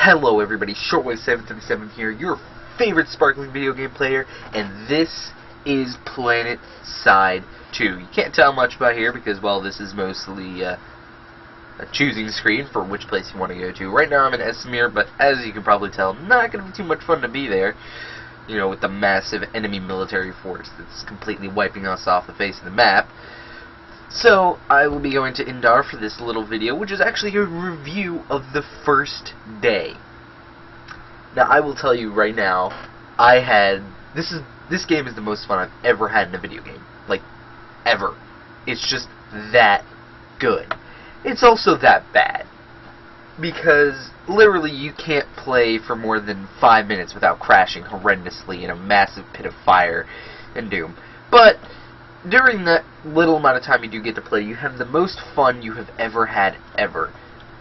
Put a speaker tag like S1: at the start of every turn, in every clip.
S1: Hello everybody, Shortwave737 here, your favorite sparkling video game player, and this is Planetside 2. You can't tell much about here because, well, this is mostly a choosing screen for which place you want to go to. Right now I'm in Esmir, but as you can probably tell, not going to be too much fun to be there. You know, with the massive enemy military force that's completely wiping us off the face of the map. So, I will be going to Indar for this little video, which is actually a review of the first day. Now, I will tell you right now, this game is the most fun I've ever had in a video game. Like, ever. It's just that good. It's also that bad. Because, literally, you can't play for more than 5 minutes without crashing horrendously in a massive pit of fire and doom. But during that little amount of time you do get to play, you have the most fun you have ever had, ever.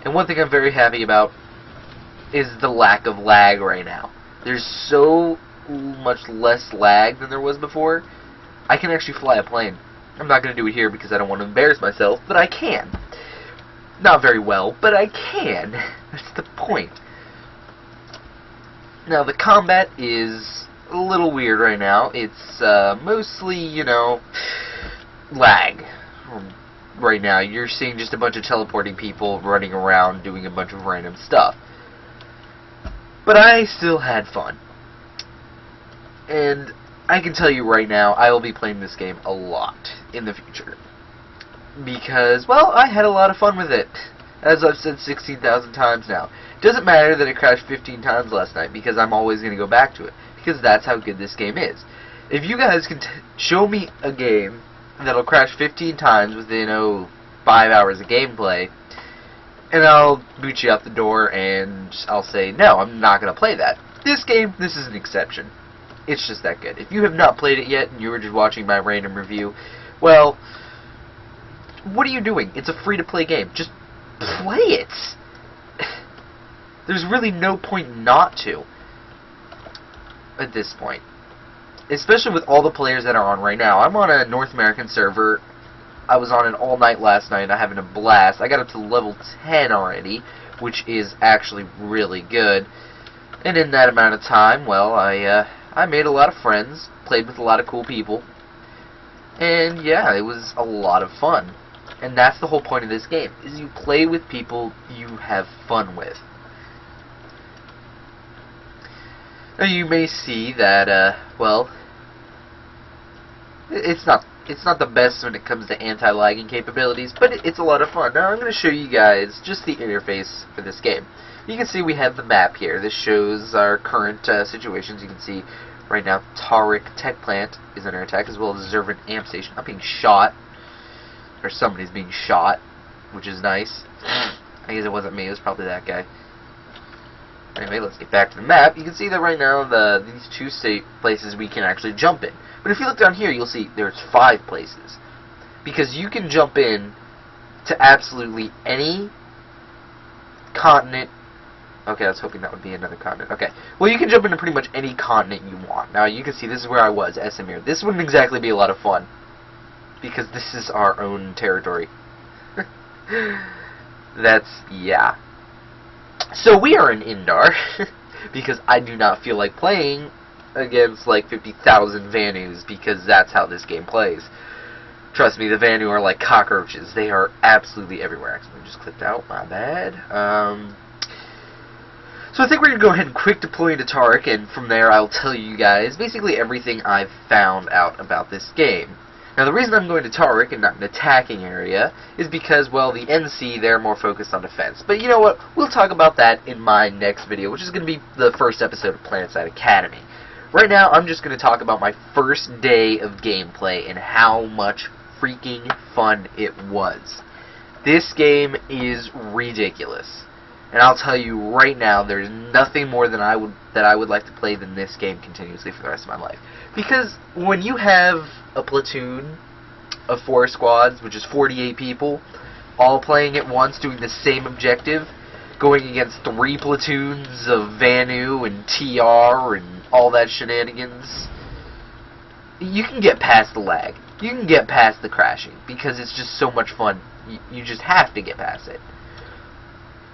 S1: And one thing I'm very happy about is the lack of lag right now. There's so much less lag than there was before. I can actually fly a plane. I'm not going to do it here because I don't want to embarrass myself, but I can. Not very well, but I can. That's the point. Now, the combat is a little weird right now. It's mostly, you know, lag. Right now, you're seeing just a bunch of teleporting people running around doing a bunch of random stuff. But I still had fun. And I can tell you right now, I will be playing this game a lot in the future. Because, well, I had a lot of fun with it. As I've said 16,000 times now. It doesn't matter that it crashed 15 times last night, because I'm always going to go back to it. Because that's how good this game is. If you guys can show me a game that'll crash 15 times within, 5 hours of gameplay, and I'll boot you out the door and I'll say, no, I'm not going to play that. This game, this is an exception. It's just that good. If you have not played it yet and you were just watching my random review, well, what are you doing? It's a free-to-play game. Just play it. There's really no point not to at this point. Especially with all the players that are on right now. I'm on a North American server. I was on it all night last night. I'm having a blast. I got up to level 10 already, which is actually really good. And in that amount of time, well, I made a lot of friends, played with a lot of cool people, and yeah, it was a lot of fun. And that's the whole point of this game, is you play with people you have fun with. Now you may see that, well, it's not the best when it comes to anti-lagging capabilities, but it's a lot of fun. Now I'm going to show you guys just the interface for this game. You can see we have the map here. This shows our current situations. You can see right now Tariq Tech Plant is under attack, as well as Zervin Amp Station. I'm being shot. Or somebody's being shot, which is nice. I guess it wasn't me, it was probably that guy. Anyway, let's get back to the map. You can see that right now these two places we can actually jump in. But if you look down here, you'll see there's 5 places. Because you can jump in to absolutely any continent. Okay, I was hoping that would be another continent. Okay. Well, you can jump into pretty much any continent you want. Now, you can see this is where I was, Esmir. This wouldn't exactly be a lot of fun, because this is our own territory. Yeah. So we are in Indar, because I do not feel like playing against like 50,000 Vanus, because that's how this game plays. Trust me, the Vanu are like cockroaches. They are absolutely everywhere. Actually, I just clicked out, my bad. So I think we're going to go ahead and quick deploy into Tariq, and from there I'll tell you guys basically everything I've found out about this game. Now, the reason I'm going to Tariq and not an attacking area is because, well, the NC, they're more focused on defense. But you know what? We'll talk about that in my next video, which is going to be the first episode of Planetside Academy. Right now, I'm just going to talk about my first day of gameplay and how much freaking fun it was. This game is ridiculous. And I'll tell you right now, there's nothing more that I would like to play than this game continuously for the rest of my life. Because when you have a platoon of 4 squads, which is 48 people, all playing at once, doing the same objective, going against 3 platoons of Vanu and TR and all that shenanigans, you can get past the lag. You can get past the crashing, because it's just so much fun. You just have to get past it.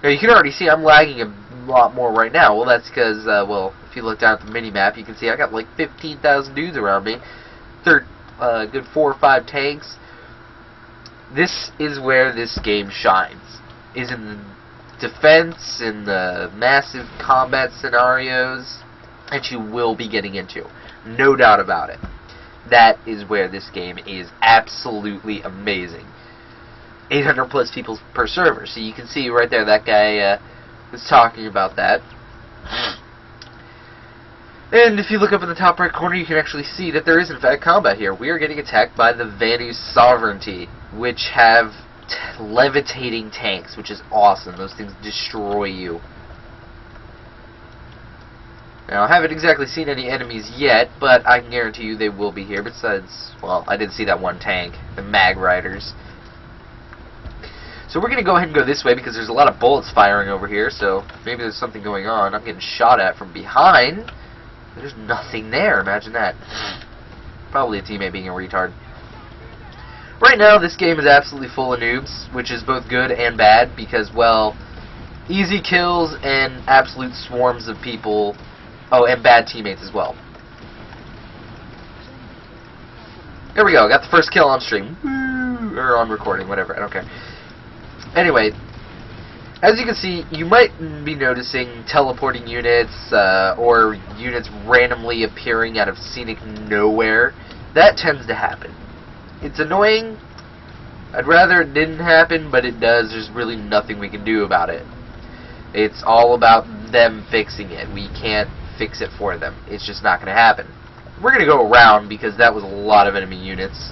S1: Now, you can already see I'm lagging a lot more right now. Well, that's because, well, if you look down at the mini-map, you can see I got like 15,000 dudes around me. Good 4 or 5 tanks. This is where this game shines. Is in the defense, in the massive combat scenarios that you will be getting into. No doubt about it. That is where this game is absolutely amazing. 800 plus people per server. So you can see right there that guy was talking about that. And if you look up in the top right corner, you can actually see that there is in fact combat here. We are getting attacked by the Vanu's Sovereignty, which have levitating tanks, which is awesome. Those things destroy you. Now, I haven't exactly seen any enemies yet, but I can guarantee you they will be here. Besides, well, I did see that one tank, the Mag Riders. So we're going to go ahead and go this way because there's a lot of bullets firing over here, so maybe there's something going on. I'm getting shot at from behind. There's nothing there, imagine that. Probably a teammate being a retard. Right now, this game is absolutely full of noobs, which is both good and bad because, well, easy kills and absolute swarms of people. Oh, and bad teammates as well. There we go, got the first kill on stream. Woo! Or on recording, whatever, I don't care. Anyway, as you can see, you might be noticing teleporting units, or units randomly appearing out of scenic nowhere. That tends to happen. It's annoying. I'd rather it didn't happen, but it does. There's really nothing we can do about it. It's all about them fixing it. We can't fix it for them. It's just not going to happen. We're going to go around because that was a lot of enemy units.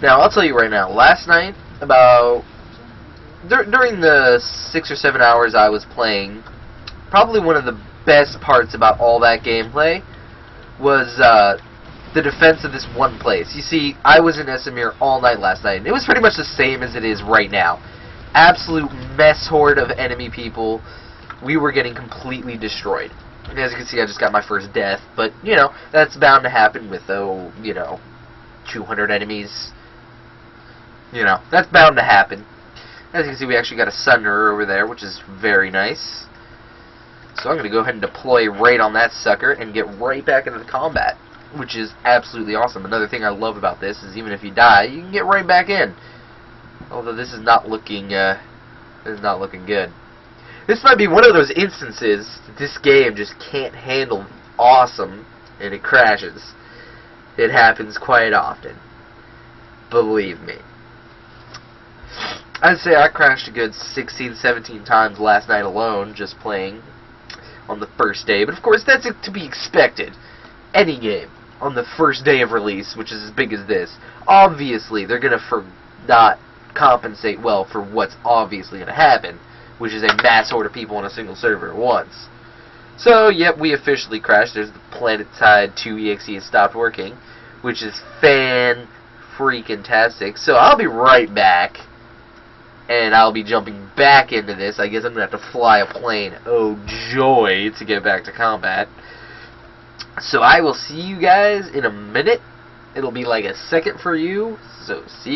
S1: Now, I'll tell you right now, last night, about during the 6 or 7 hours I was playing, probably one of the best parts about all that gameplay was the defense of this one place. You see, I was in Esamir all night last night, and it was pretty much the same as it is right now. Absolute mess horde of enemy people. We were getting completely destroyed. And as you can see, I just got my first death, but, you know, that's bound to happen with, oh, you know, 200 enemies. You know, that's bound to happen. As you can see, we actually got a Sunderer over there, which is very nice. So I'm going to go ahead and deploy right on that sucker and get right back into the combat, which is absolutely awesome. Another thing I love about this is even if you die, you can get right back in. Although this is not looking good. This might be one of those instances that this game just can't handle awesome and it crashes. It happens quite often. Believe me. I'd say I crashed a good 16, 17 times last night alone just playing on the first day. But of course that's to be expected. Any game on the first day of release, which is as big as this, obviously they're going to not compensate well for what's obviously going to happen, which is a mass horde of people on a single server at once. So, yep, we officially crashed. There's the Planetside 2 EXE has stopped working, which is fan-freaking-tastic. So I'll be right back, and I'll be jumping back into this. I guess I'm going to have to fly a plane. Oh, joy, to get back to combat. So I will see you guys in a minute. It'll be like a second for you, so see you.